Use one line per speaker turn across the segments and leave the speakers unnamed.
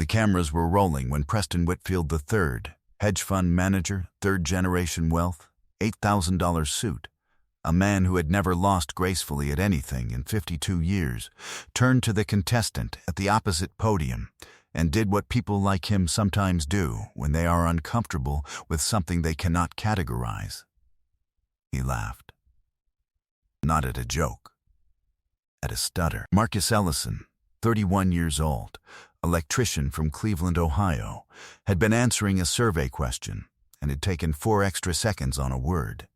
The cameras were rolling when Preston Whitfield III, hedge fund manager, third-generation wealth, $8,000 suit, a man who had never lost gracefully at anything in 52 years, turned to the contestant at the opposite podium and did what people like him sometimes do when they are uncomfortable with something they cannot categorize. He laughed. Not at a joke. At a stutter. Marcus Ellison, 31 years old, electrician from Cleveland, Ohio, had been answering a survey question and had taken 4 extra seconds on a word.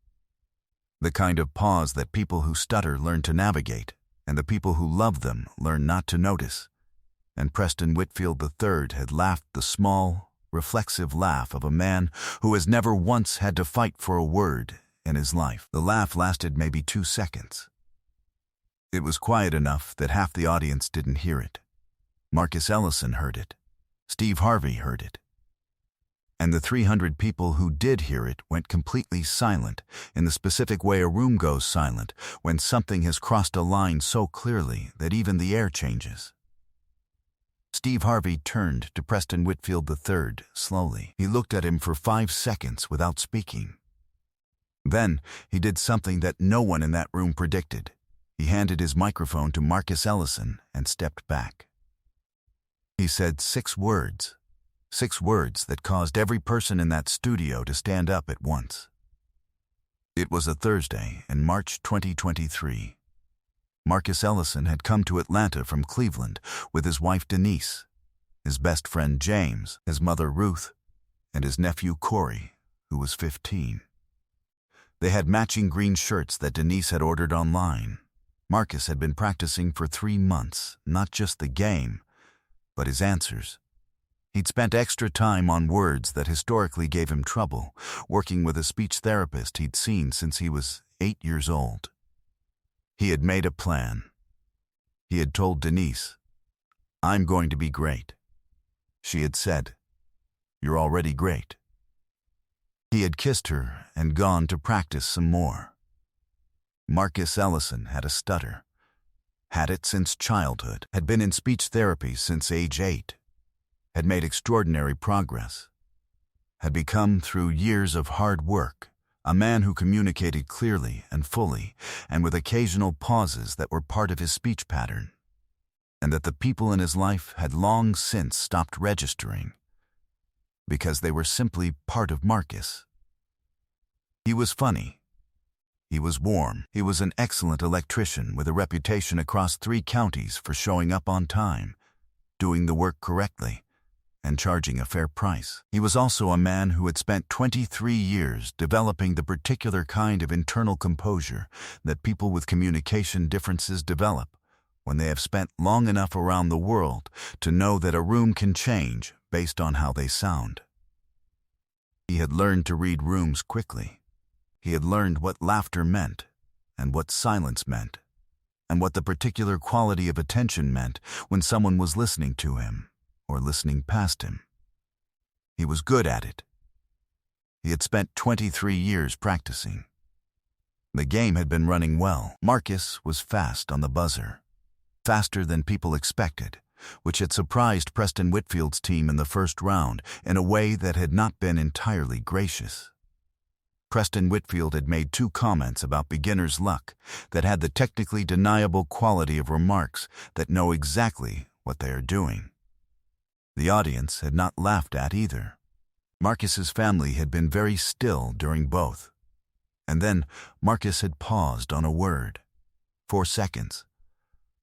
The kind of pause that people who stutter learn to navigate, and the people who love them learn not to notice. And Preston Whitfield III had laughed the small, reflexive laugh of a man who has never once had to fight for a word in his life. The laugh lasted maybe 2 seconds. It was quiet enough that half the audience didn't hear it. Marcus Ellison heard it. Steve Harvey heard it. And the 300 people who did hear it went completely silent, in the specific way a room goes silent when something has crossed a line so clearly that even the air changes. Steve Harvey turned to Preston Whitfield III slowly. He looked at him for 5 seconds without speaking. Then he did something that no one in that room predicted. He handed his microphone to Marcus Ellison and stepped back. He said 6 words. 6 words that caused every person in that studio to stand up at once. It was a Thursday in March 2023. Marcus Ellison had come to Atlanta from Cleveland with his wife Denise, his best friend James, his mother Ruth, and his nephew Corey, who was 15. They had matching green shirts that Denise had ordered online. Marcus had been practicing for 3 months, not just the game, but his answers. He'd spent extra time on words that historically gave him trouble, working with a speech therapist he'd seen since he was 8 years old. He had made a plan. He had told Denise, "I'm going to be great." She had said, "You're already great." He had kissed her and gone to practice some more. Marcus Ellison had a stutter. Had it since childhood, had been in speech therapy since age 8, had made extraordinary progress, had become, through years of hard work, a man who communicated clearly and fully, and with occasional pauses that were part of his speech pattern, and that the people in his life had long since stopped registering, because they were simply part of Marcus. He was funny. He was warm. He was an excellent electrician with a reputation across 3 counties for showing up on time, doing the work correctly, and charging a fair price. He was also a man who had spent 23 years developing the particular kind of internal composure that people with communication differences develop when they have spent long enough around the world to know that a room can change based on how they sound. He had learned to read rooms quickly. He had learned what laughter meant, and what silence meant, and what the particular quality of attention meant when someone was listening to him or listening past him. He was good at it. He had spent 23 years practicing. The game had been running well. Marcus was fast on the buzzer, faster than people expected, which had surprised Preston Whitfield's team in the first round in a way that had not been entirely gracious. Preston Whitfield had made 2 comments about beginner's luck that had the technically deniable quality of remarks that know exactly what they are doing. The audience had not laughed at either. Marcus's family had been very still during both. And then Marcus had paused on a word. 4 seconds.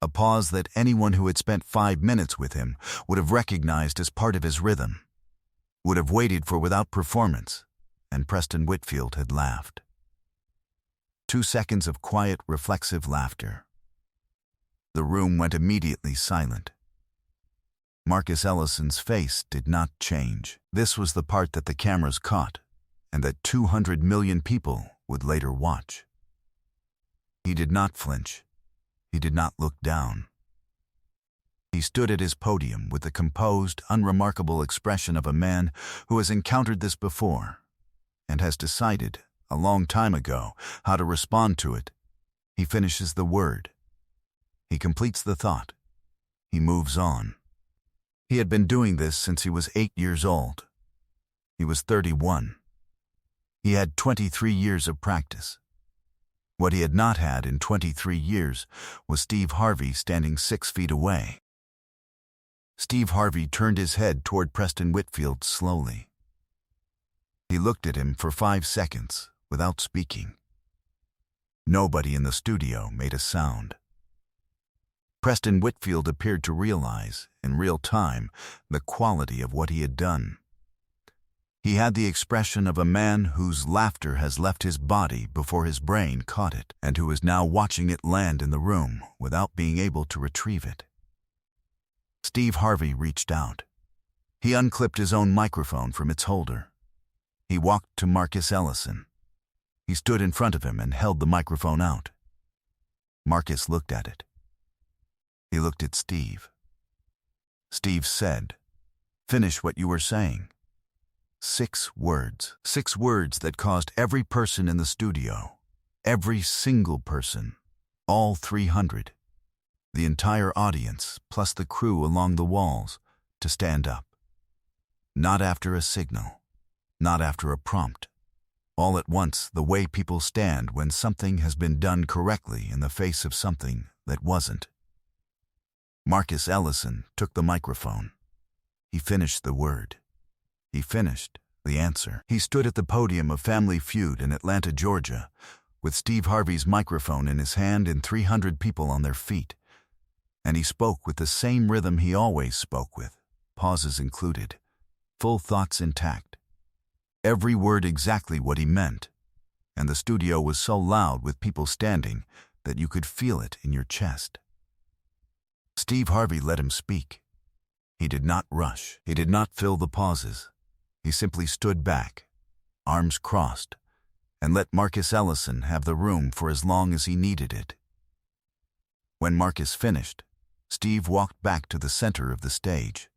A pause that anyone who had spent 5 minutes with him would have recognized as part of his rhythm, would have waited for without performance, and Preston Whitfield had laughed. 2 seconds of quiet, reflexive laughter. The room went immediately silent. Marcus Ellison's face did not change. This was the part that the cameras caught, and that 200 million people would later watch. He did not flinch. He did not look down. He stood at his podium with the composed, unremarkable expression of a man who has encountered this before and has decided, a long time ago, how to respond to it. He finishes the word. He completes the thought. He moves on. He had been doing this since he was 8 years old. He was 31. He had 23 years of practice. What he had not had in 23 years was Steve Harvey standing 6 feet away. Steve Harvey turned his head toward Preston Whitfield slowly. He looked at him for 5 seconds without speaking. Nobody in the studio made a sound. Preston Whitfield appeared to realize, in real time, the quality of what he had done. He had the expression of a man whose laughter has left his body before his brain caught it, and who is now watching it land in the room without being able to retrieve it. Steve Harvey reached out. He unclipped his own microphone from its holder. He walked to Marcus Ellison. He stood in front of him and held the microphone out. Marcus looked at it. He looked at Steve. Steve said, "Finish what you were saying." 6 words. 6 words that caused every person in the studio, every single person, all 300, the entire audience, plus the crew along the walls, to stand up. Not after a signal, not after a prompt. All at once, the way people stand when something has been done correctly in the face of something that wasn't. Marcus Ellison took the microphone. He finished the word. He finished the answer. He stood at the podium of Family Feud in Atlanta, Georgia, with Steve Harvey's microphone in his hand and 300 people on their feet. And he spoke with the same rhythm he always spoke with, pauses included, full thoughts intact. Every word exactly what he meant. And the studio was so loud with people standing that you could feel it in your chest. Steve Harvey let him speak. He did not rush. He did not fill the pauses. He simply stood back, arms crossed, and let Marcus Ellison have the room for as long as he needed it. When Marcus finished, Steve walked back to the center of the stage.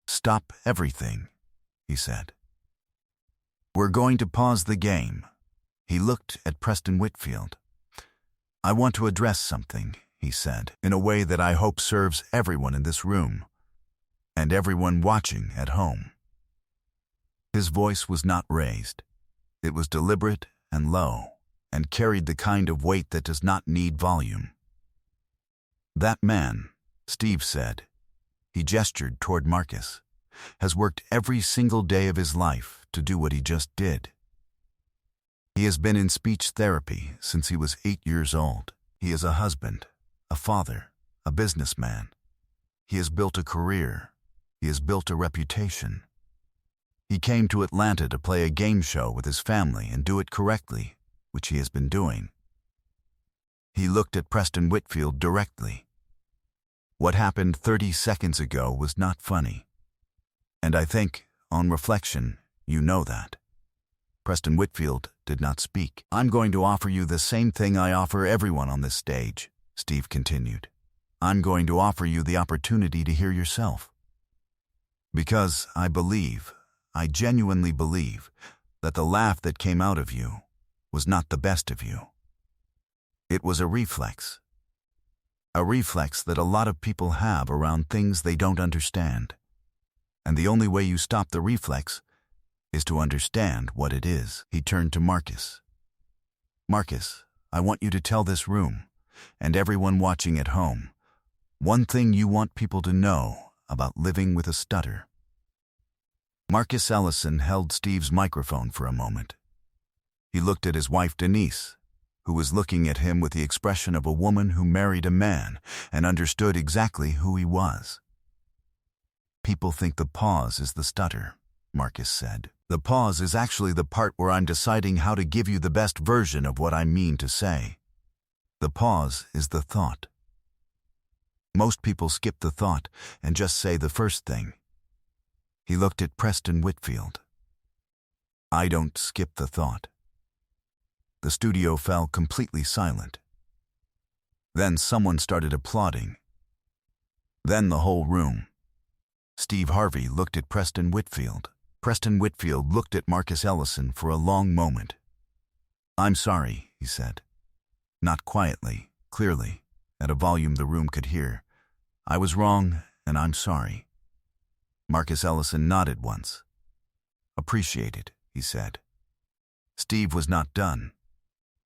"Stop everything," he said. "We're going to pause the game." He looked at Preston Whitfield. "I want to address something," he said, in a way that I hope serves everyone in this room and everyone watching at home. His voice was not raised. It was deliberate and low, and carried the kind of weight that does not need volume. "That man," Steve said, he gestured toward Marcus, "has worked every single day of his life to do what he just did. He has been in speech therapy since he was 8 years old. He is a husband, a father, a businessman. He has built a career. He has built a reputation. He came to Atlanta to play a game show with his family and do it correctly, which he has been doing." He looked at Preston Whitfield directly. "What happened 30 seconds ago was not funny. And I think, on reflection, you know that." Preston Whitfield did not speak. "I'm going to offer you the same thing I offer everyone on this stage," Steve continued. "I'm going to offer you the opportunity to hear yourself. Because I genuinely believe, that the laugh that came out of you was not the best of you. It was a reflex that a lot of people have around things they don't understand. And the only way you stop the reflex is to understand what it is." He turned to Marcus. "Marcus, I want you to tell this room, and everyone watching at home, one thing you want people to know about living with a stutter." Marcus Ellison held Steve's microphone for a moment. He looked at his wife Denise, who was looking at him with the expression of a woman who married a man and understood exactly who he was. "People think the pause is the stutter," Marcus said. "The pause is actually the part where I'm deciding how to give you the best version of what I mean to say. The pause is the thought. Most people skip the thought and just say the first thing." He looked at Preston Whitfield. "I don't skip the thought." The studio fell completely silent. Then someone started applauding. Then the whole room. Steve Harvey looked at Preston Whitfield. Preston Whitfield looked at Marcus Ellison for a long moment. "I'm sorry," he said. Not quietly, clearly, at a volume the room could hear. "I was wrong, and I'm sorry." Marcus Ellison nodded once. "Appreciated," he said. Steve was not done.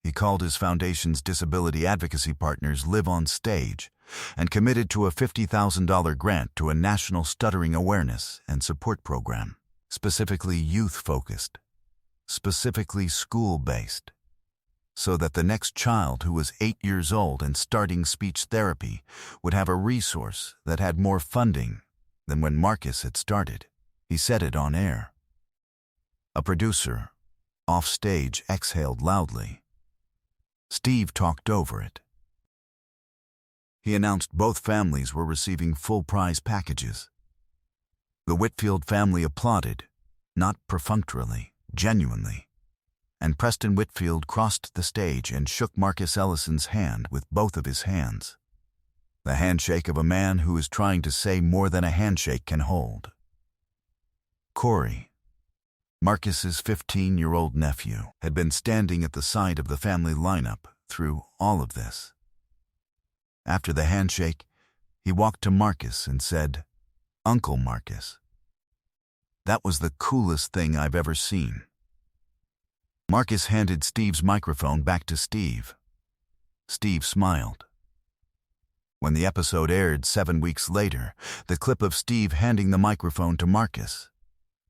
He called his foundation's disability advocacy partners Live on Stage and committed to a $50,000 grant to a national stuttering awareness and support program, specifically youth-focused, specifically school-based, so that the next child who was 8 years old and starting speech therapy would have a resource that had more funding than when Marcus had started. He said it on air. A producer, off stage, exhaled loudly. Steve talked over it. He announced both families were receiving full prize packages. The Whitfield family applauded, not perfunctorily, genuinely. And Preston Whitfield crossed the stage and shook Marcus Ellison's hand with both of his hands. The handshake of a man who is trying to say more than a handshake can hold. Corey, Marcus's 15-year-old nephew, had been standing at the side of the family lineup through all of this. After the handshake, he walked to Marcus and said, "Uncle Marcus, that was the coolest thing I've ever seen." Marcus handed Steve's microphone back to Steve. Steve smiled. When the episode aired 7 weeks later, the clip of Steve handing the microphone to Marcus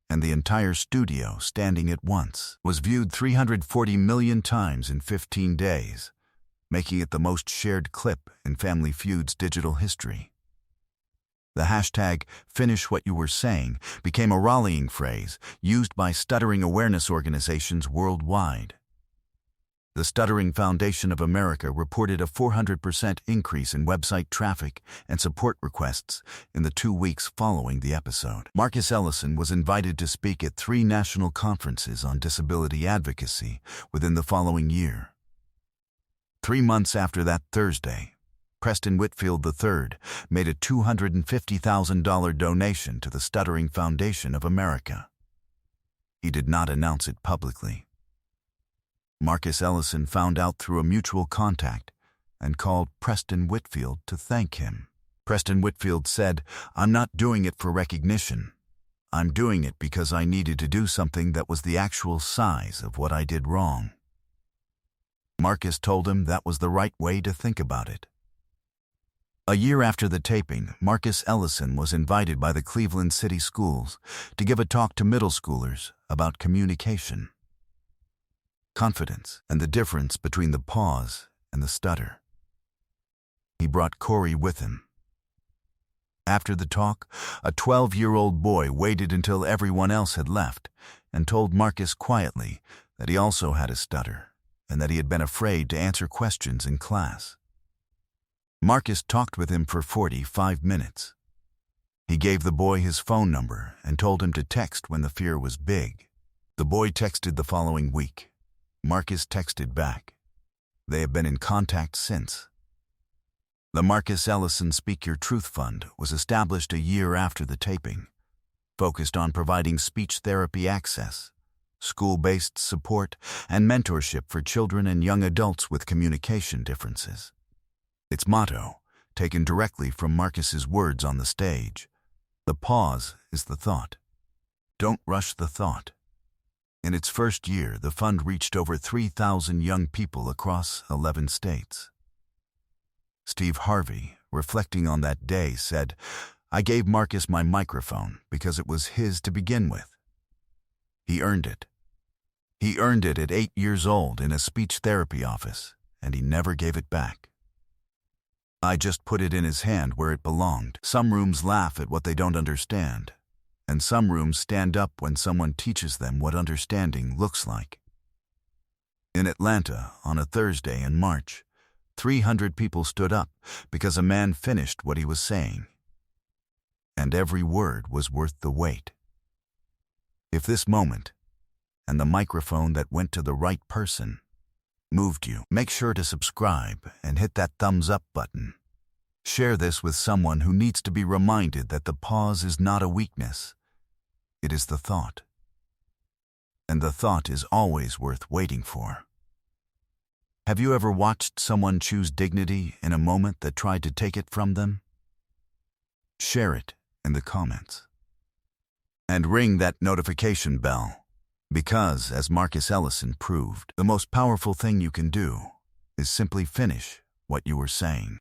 and the entire studio standing at once was viewed 340 million times in 15 days, making it the most shared clip in Family Feud's digital history. The hashtag "Finish What You Were Saying" became a rallying phrase used by stuttering awareness organizations worldwide. The Stuttering Foundation of America reported a 400% increase in website traffic and support requests in the 2 weeks following the episode. Marcus Ellison was invited to speak at 3 national conferences on disability advocacy within the following year. 3 months after that Thursday, Preston Whitfield III made a $250,000 donation to the Stuttering Foundation of America. He did not announce it publicly. Marcus Ellison found out through a mutual contact and called Preston Whitfield to thank him. Preston Whitfield said, "I'm not doing it for recognition. I'm doing it because I needed to do something that was the actual size of what I did wrong." Marcus told him that was the right way to think about it. A year after the taping, Marcus Ellison was invited by the Cleveland City Schools to give a talk to middle schoolers about communication, confidence, and the difference between the pause and the stutter. He brought Corey with him. After the talk, a 12-year-old boy waited until everyone else had left and told Marcus quietly that he also had a stutter and that he had been afraid to answer questions in class. Marcus talked with him for 45 minutes. He gave the boy his phone number and told him to text when the fear was big. The boy texted the following week. Marcus texted back. They have been in contact since. The Marcus Ellison Speak Your Truth Fund was established a year after the taping, focused on providing speech therapy access, school-based support, and mentorship for children and young adults with communication differences. Its motto, taken directly from Marcus's words on the stage, "The pause is the thought. Don't rush the thought." In its first year, the fund reached over 3,000 young people across 11 states. Steve Harvey, reflecting on that day, said, "I gave Marcus my microphone because it was his to begin with. He earned it. He earned it at 8 years old in a speech therapy office, and he never gave it back. I just put it in his hand where it belonged." Some rooms laugh at what they don't understand, and some rooms stand up when someone teaches them what understanding looks like. In Atlanta, on a Thursday in March, 300 people stood up because a man finished what he was saying. And every word was worth the wait. If this moment, and the microphone that went to the right person, moved you, make sure to subscribe and hit that thumbs up button. Share this with someone who needs to be reminded that the pause is not a weakness. It is the thought. And the thought is always worth waiting for. Have you ever watched someone choose dignity in a moment that tried to take it from them? share it in the comments. And ring that notification bell, because, as Marcus Ellison proved, the most powerful thing you can do is simply finish what you were saying.